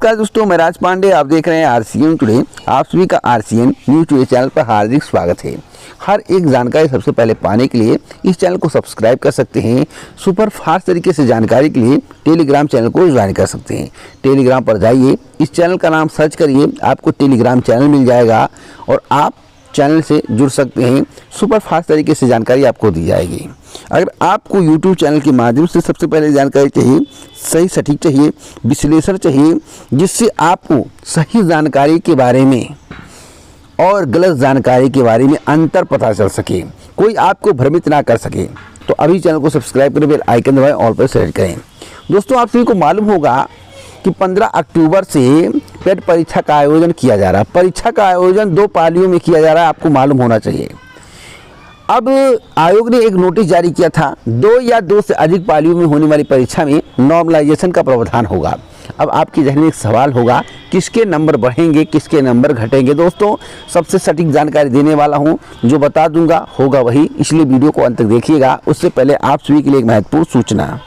नमस्कार दोस्तों, मैं राज पांडे। आप देख रहे हैं आरसीएन टुडे। आप सभी का आरसीएन न्यूज टुडे चैनल पर हार्दिक स्वागत है। हर एक जानकारी सबसे पहले पाने के लिए इस चैनल को सब्सक्राइब कर सकते हैं। सुपर फास्ट तरीके से जानकारी के लिए टेलीग्राम चैनल को ज्वाइन कर सकते हैं। टेलीग्राम पर जाइए, इस चैनल का नाम सर्च करिए, आपको टेलीग्राम चैनल मिल जाएगा और आप चैनल से जुड़ सकते हैं। सुपर फास्ट तरीके से जानकारी आपको दी जाएगी। अगर आपको YouTube चैनल के माध्यम से सबसे पहले जानकारी चाहिए, सही सटीक चाहिए, विश्लेषण चाहिए, जिससे आपको सही जानकारी के बारे में और गलत जानकारी के बारे में अंतर पता चल सके, कोई आपको भ्रमित ना कर सके, तो अभी चैनल को सब्सक्राइब करें, बेल आइकन दबाएं, ऑल पर सेलेक्ट करें। दोस्तों, आप सभी को मालूम होगा कि 15 अक्टूबर से पेट परीक्षा का आयोजन किया जा रहा है। परीक्षा का आयोजन 2 पालियों में किया जा रहा है, आपको मालूम होना चाहिए। अब आयोग ने एक नोटिस जारी किया था, 2 या 2 से अधिक पालियों में होने वाली परीक्षा में नॉर्मलाइजेशन का प्रावधान होगा। अब आपके जहन में एक सवाल होगा, किसके नंबर बढ़ेंगे, किसके नंबर घटेंगे। दोस्तों, सबसे सटीक जानकारी देने वाला हूं, जो बता दूंगा होगा वही, इसलिए वीडियो को अंत तक देखिएगा। उससे पहले आप सभी के लिए एक महत्वपूर्ण सूचना।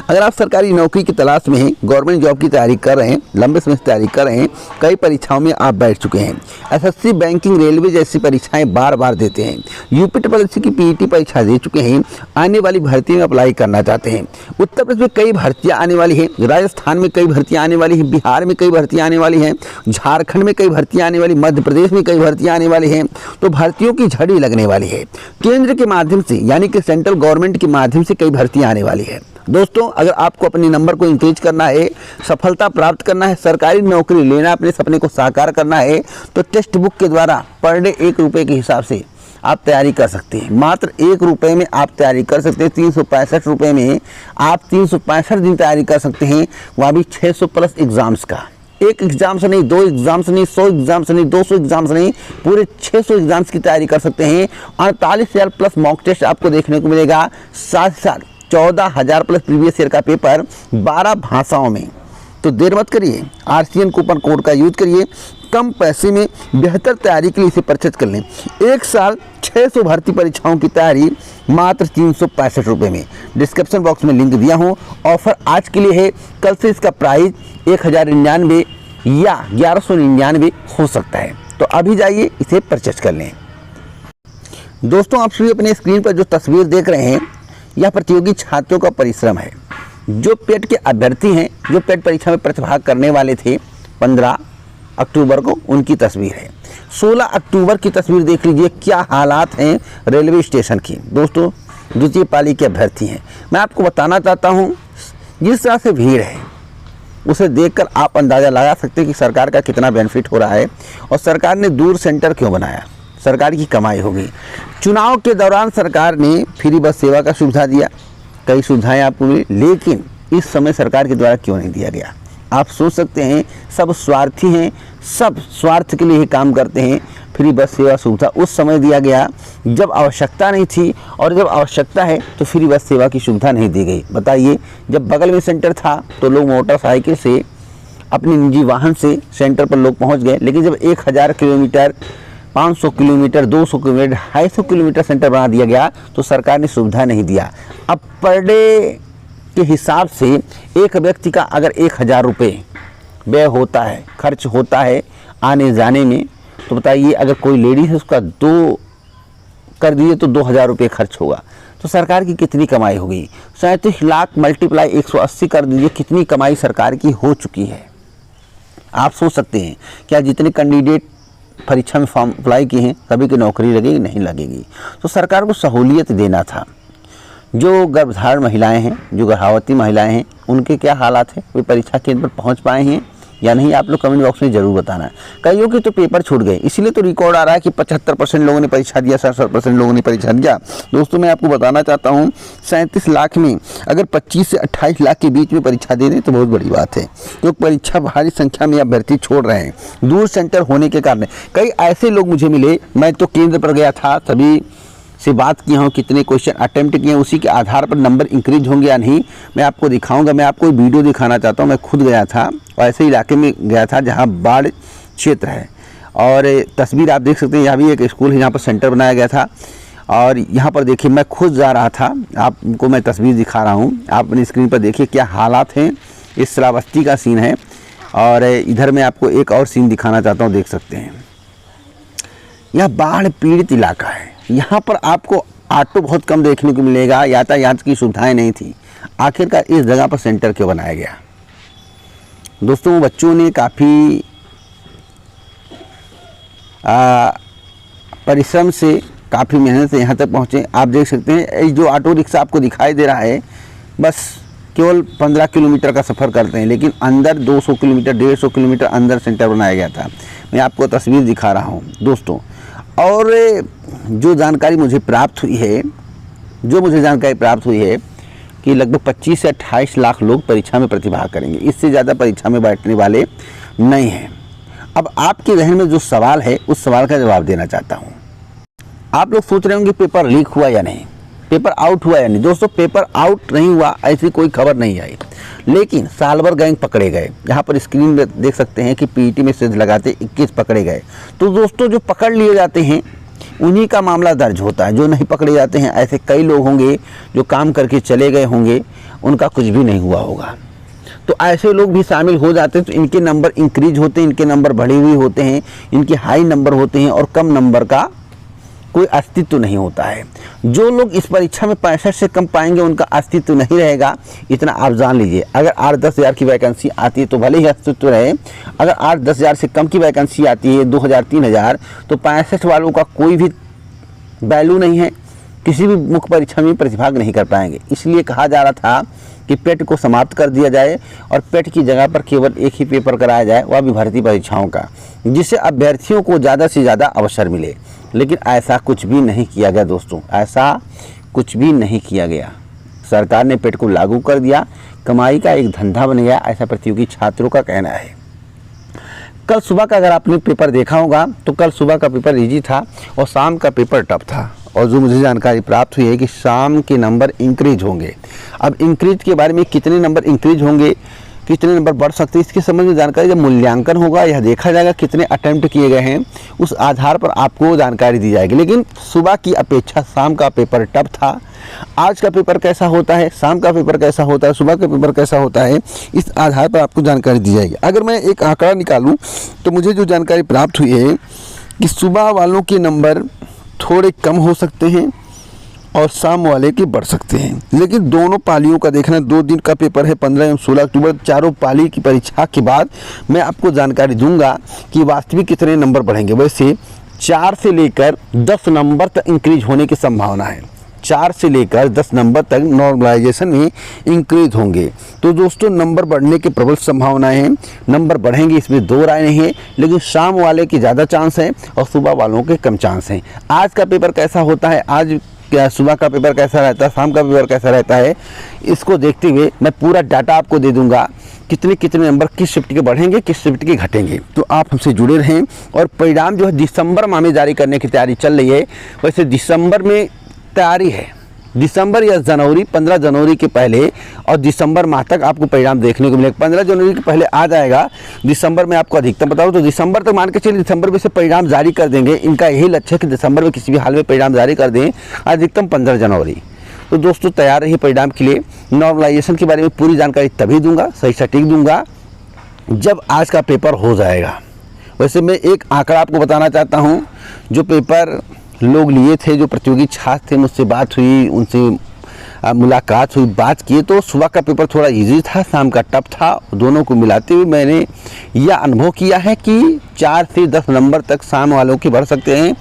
अगर आप सरकारी नौकरी की तलाश में हैं, गवर्नमेंट जॉब की तैयारी कर रहे हैं, लंबे समय से तैयारी कर रहे हैं, कई परीक्षाओं में आप बैठ चुके हैं, एसएससी, बैंकिंग, रेलवे जैसी परीक्षाएं बार बार देते हैं, यूपी ट्रिपल की पीईटी परीक्षा दे चुके हैं, आने वाली भर्ती में अप्लाई करना चाहते हैं। उत्तर प्रदेश में कई भर्तियां आने वाली हैं, राजस्थान में कई भर्तियां आने वाली हैं, बिहार में कई भर्तियां आने वाली हैं, झारखंड में कई भर्तियां आने वाली, मध्य प्रदेश में कई भर्तियां आने वाली हैं। तो भर्तियों की झड़ी लगने वाली है। केंद्र के माध्यम से, यानी कि सेंट्रल गवर्नमेंट के माध्यम से कई भर्तियां आने वाली है। दोस्तों, अगर आपको अपने नंबर को इंक्रीज करना है, सफलता प्राप्त करना है, सरकारी नौकरी लेना, अपने सपने को साकार करना है, तो टेक्स्ट बुक के द्वारा पर डे 1 रुपये के हिसाब से आप तैयारी कर सकते हैं। मात्र 1 रुपये में आप तैयारी कर सकते हैं। 365 रुपये में आप 365 दिन तैयारी कर सकते हैं, वहाँ भी 600 प्लस एग्जाम्स का। एक एग्जाम से नहीं, 2 एग्जाम से नहीं, 100 एग्जाम से नहीं, 200 एग्जाम से नहीं, पूरे 600 एग्जाम्स की तैयारी कर सकते हैं। 48,000 प्लस मॉक टेस्ट आपको देखने को मिलेगा। साथ ही साथ 14,000 प्लस प्रीवियस ईयर का पेपर 12 भाषाओं में। तो देर मत करिए, आरसीएन कूपन कोड का यूज करिए। कम पैसे में बेहतर तैयारी के लिए इसे परचेज कर लें। 1 साल 600 भर्ती परीक्षाओं की तैयारी मात्र 365 रुपये में। डिस्क्रिप्शन बॉक्स में लिंक दिया हूँ। ऑफर आज के लिए है, कल से इसका प्राइस 1099 या 1199 हो सकता है। तो अभी जाइए, इसे परचेज कर लें। दोस्तों, आप सभी अपने स्क्रीन पर जो तस्वीर देख रहे हैं, यह प्रतियोगी छात्रों का परिश्रम है। जो पेट के अभ्यर्थी हैं, जो पेट परीक्षा में प्रतिभाग करने वाले थे 15 अक्टूबर को, उनकी तस्वीर है। 16 अक्टूबर की तस्वीर देख लीजिए, क्या हालात हैं रेलवे स्टेशन की। दोस्तों, द्वितीय पाली के अभ्यर्थी हैं। मैं आपको बताना चाहता हूं, जिस तरह से भीड़ है, उसे देखकर आप अंदाज़ा लगा सकते हैं कि सरकार का कितना बेनिफिट हो रहा है। और सरकार ने दूर सेंटर क्यों बनाया, सरकार की कमाई होगी। चुनाव के दौरान सरकार ने फ्री बस सेवा का सुविधा दिया, कई सुविधाएं आपको मिली, लेकिन इस समय सरकार के द्वारा क्यों नहीं दिया गया। आप सोच सकते हैं, सब स्वार्थी हैं, सब स्वार्थ के लिए ही काम करते हैं। फ्री बस सेवा सुविधा उस समय दिया गया जब आवश्यकता नहीं थी, और जब आवश्यकता है तो फ्री बस सेवा की सुविधा नहीं दी गई। बताइए, जब बगल में सेंटर था तो लोग मोटरसाइकिल से, अपने निजी वाहन से सेंटर पर लोग पहुँच गए, लेकिन जब 1000 kilometre, 500 kilometre, 200 kilometre, 250 kilometre centre बना दिया गया, तो सरकार ने सुविधा नहीं दिया। अब पर डे के हिसाब से एक व्यक्ति का अगर 1000 रुपये व्यय होता है, खर्च होता है आने जाने में, तो बताइए अगर कोई लेडीज है उसका 2 कर दिए तो 2000 रुपये खर्च होगा, तो सरकार की कितनी कमाई होगी। 37 लाख मल्टीप्लाई 180 कर दीजिए, कितनी कमाई सरकार की हो चुकी है। आप सोच सकते हैं, क्या जितने कैंडिडेट परीक्षा में फॉर्म अप्लाई किए हैं सभी की नौकरी लगेगी? नहीं लगेगी। तो सरकार को सहूलियत देना था। जो गर्भधारण महिलाएं हैं, जो गर्भवती महिलाएं हैं, उनके क्या हालात हैं, वे परीक्षा केंद्र पर पहुंच पाए हैं या नहीं, आप लोग कमेंट बॉक्स में जरूर बताना। कईयों के तो पेपर छूट गए, इसीलिए तो रिकॉर्ड आ रहा है कि 75% लोगों ने परीक्षा दिया, 67% लोगों ने परीक्षा दिया। दोस्तों, मैं आपको बताना चाहता हूं, 37 लाख में अगर 25 से 28 लाख के बीच में परीक्षा दे दें तो बहुत बड़ी बात है, क्योंकि परीक्षा भारी संख्या में अभ्यर्थी छोड़ रहे हैं दूर सेंटर होने के कारण। कई ऐसे लोग मुझे मिले, मैं तो केंद्र पर गया था, सभी से बात किया हूँ, कितने क्वेश्चन अटेम्प्ट किए, उसी के आधार पर नंबर इंक्रीज होंगे या नहीं मैं आपको दिखाऊंगा। मैं आपको वीडियो दिखाना चाहता हूँ। मैं खुद गया था और ऐसे इलाके में गया था जहाँ बाढ़ क्षेत्र है, और तस्वीर आप देख सकते हैं। यहाँ भी एक स्कूल है, यहाँ पर सेंटर बनाया गया था, और यहाँ पर देखिए मैं खुद जा रहा था, आपको मैं तस्वीर दिखा रहा हूँ। आप अपनी स्क्रीन पर देखिए क्या हालात हैं। इस श्रावस्ती का सीन है, और इधर मैं आपको एक और सीन दिखाना चाहता हूँ, देख सकते हैं यह बाढ़ पीड़ित इलाका है। यहाँ पर आपको ऑटो बहुत कम देखने को मिलेगा, यातायात की सुविधाएं नहीं थी। आखिरकार इस जगह पर सेंटर क्यों बनाया गया? दोस्तों, बच्चों ने काफ़ी परिश्रम से, काफ़ी मेहनत से यहाँ तक पहुँचे। आप देख सकते हैं ये जो ऑटो रिक्शा आपको दिखाई दे रहा है, बस केवल 15 किलोमीटर का सफ़र करते हैं, लेकिन अंदर 200 किलोमीटर 150 किलोमीटर अंदर सेंटर बनाया गया था। मैं आपको तस्वीर दिखा रहा हूँ दोस्तों। और जो जानकारी मुझे प्राप्त हुई है कि लगभग 25 से 28 लाख लोग परीक्षा में प्रतिभाग करेंगे। इससे ज़्यादा परीक्षा में बैठने वाले नहीं हैं। अब आपके जहन में जो सवाल है, उस सवाल का जवाब देना चाहता हूँ। आप लोग सोच रहे होंगे पेपर लीक हुआ या नहीं, पेपर आउट हुआ या नहीं। दोस्तों, पेपर आउट नहीं हुआ, ऐसी कोई खबर नहीं आई, लेकिन सालभर गैंग पकड़े गए। यहाँ पर स्क्रीन में देख सकते हैं कि पीईटी में सेंध लगाते 21 पकड़े गए। तो दोस्तों, जो पकड़ लिए जाते हैं उन्हीं का मामला दर्ज होता है। जो नहीं पकड़े जाते हैं, ऐसे कई लोग होंगे जो काम करके चले गए होंगे, उनका कुछ भी नहीं हुआ होगा। तो ऐसे लोग भी शामिल हो जाते हैं, तो इनके नंबर इंक्रीज होते हैं, इनके नंबर बढ़े हुए होते हैं, इनके हाई नंबर होते हैं, और कम नंबर का कोई अस्तित्व नहीं होता है। जो लोग इस परीक्षा में 65 से कम पाएंगे, उनका अस्तित्व नहीं रहेगा, इतना आप जान लीजिए। अगर 8-10 हज़ार की वैकेंसी आती है तो भले ही अस्तित्व रहे, अगर 8-10 हज़ार से कम की वैकेंसी आती है, 2000-3000, तो 65 वालों का कोई भी वैल्यू नहीं है, किसी भी मुख्य परीक्षा में प्रतिभाग नहीं कर पाएंगे। इसलिए कहा जा रहा था कि पेट को समाप्त कर दिया जाए और पेट की जगह पर केवल एक ही पेपर कराया जाए, वह भी भर्ती परीक्षाओं का, जिससे अभ्यर्थियों को ज़्यादा से ज़्यादा अवसर मिले। लेकिन ऐसा कुछ भी नहीं किया गया दोस्तों, ऐसा कुछ भी नहीं किया गया। सरकार ने पेट को लागू कर दिया, कमाई का एक धंधा बन गया, ऐसा प्रतियोगी छात्रों का कहना है। कल सुबह का अगर आपने पेपर देखा होगा तो कल सुबह का पेपर इजी था और शाम का पेपर टफ था। और जो मुझे जानकारी प्राप्त हुई है कि शाम के नंबर इंक्रीज होंगे। अब इंक्रीज के बारे में कितने नंबर इंक्रीज होंगे, कितने नंबर बढ़ सकते हैं, इसके संबंध में जानकारी जब मूल्यांकन होगा, यह देखा जाएगा कितने अटेम्प्ट किए गए हैं, उस आधार पर आपको जानकारी दी जाएगी। लेकिन सुबह की अपेक्षा शाम का पेपर टफ था। आज का पेपर कैसा होता है, शाम का पेपर कैसा होता है, सुबह का पेपर कैसा होता है, इस आधार पर आपको जानकारी दी जाएगी। अगर मैं एक आंकड़ा निकालूं तो मुझे जो जानकारी प्राप्त हुई है कि सुबह वालों के नंबर थोड़े कम हो सकते हैं और शाम वाले के बढ़ सकते हैं। लेकिन दोनों पालियों का देखना, 2 दिन का पेपर है, 15 एवं 16 अक्टूबर, चारों पाली की परीक्षा के बाद मैं आपको जानकारी दूंगा कि वास्तविक कितने नंबर बढ़ेंगे। वैसे 4 से लेकर 10 नंबर तक इंक्रीज होने की संभावना है। 4 से लेकर 10 नंबर तक नॉर्मलाइजेशन में इंक्रीज होंगे। तो दोस्तों, नंबर बढ़ने की प्रबल संभावनाएं हैं, नंबर बढ़ेंगे, इसमें दो राय नहीं है। लेकिन शाम वाले के ज़्यादा चांस है और सुबह वालों के कम चांस हैं। आज का पेपर कैसा होता है, आज क्या सुबह का पेपर कैसा रहता है, शाम का पेपर कैसा रहता है, इसको देखते हुए मैं पूरा डाटा आपको दे दूंगा, कितने नंबर किस शिफ्ट के बढ़ेंगे, किस शिफ्ट के घटेंगे। तो आप हमसे जुड़े रहें। और परिणाम जो है दिसंबर माह में जारी करने की तैयारी चल रही है। वैसे दिसंबर में तैयारी है, दिसंबर या जनवरी, 15 जनवरी के पहले और दिसंबर माह तक आपको परिणाम देखने को मिलेगा। 15 जनवरी के पहले आ जाएगा, दिसंबर में आपको अधिकतम बताऊँ तो दिसंबर तक मान के चलिए, दिसंबर में से परिणाम जारी कर देंगे। इनका यही लक्ष्य है कि दिसंबर में किसी भी हाल में परिणाम जारी कर दें, अधिकतम 15 जनवरी। तो दोस्तों, तैयार रहिए परिणाम के लिए। नॉर्मलाइजेशन के बारे में पूरी जानकारी तभी दूंगा, सही सटीक दूंगा, जब आज का पेपर हो जाएगा। वैसे मैं एक आंकड़ा आपको बताना चाहता हूँ। जो पेपर लोग लिए थे, जो प्रतियोगी छात्र थे, मुझसे बात हुई, उनसे मुलाकात हुई, बात किए, तो सुबह का पेपर थोड़ा इजी था, शाम का टफ था। दोनों को मिलाते हुए मैंने यह अनुभव किया है कि 4 से 10 नंबर तक शाम वालों के बढ़ सकते हैं।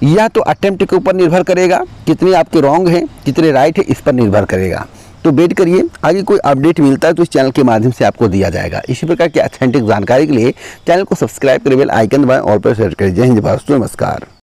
या तो अटेम्प्ट के ऊपर निर्भर करेगा, कितने आपके रॉन्ग हैं, कितने राइट है, इस पर निर्भर करेगा। तो वेट करिए, आगे कोई अपडेट मिलता है तो इस चैनल के माध्यम से आपको दिया जाएगा। इसी प्रकार की ऑथेंटिक जानकारी के लिए चैनल को सब्सक्राइब करें, बेल आइकन दबाएं, ऑल पर सेट करें। जय हिंद, नमस्कार।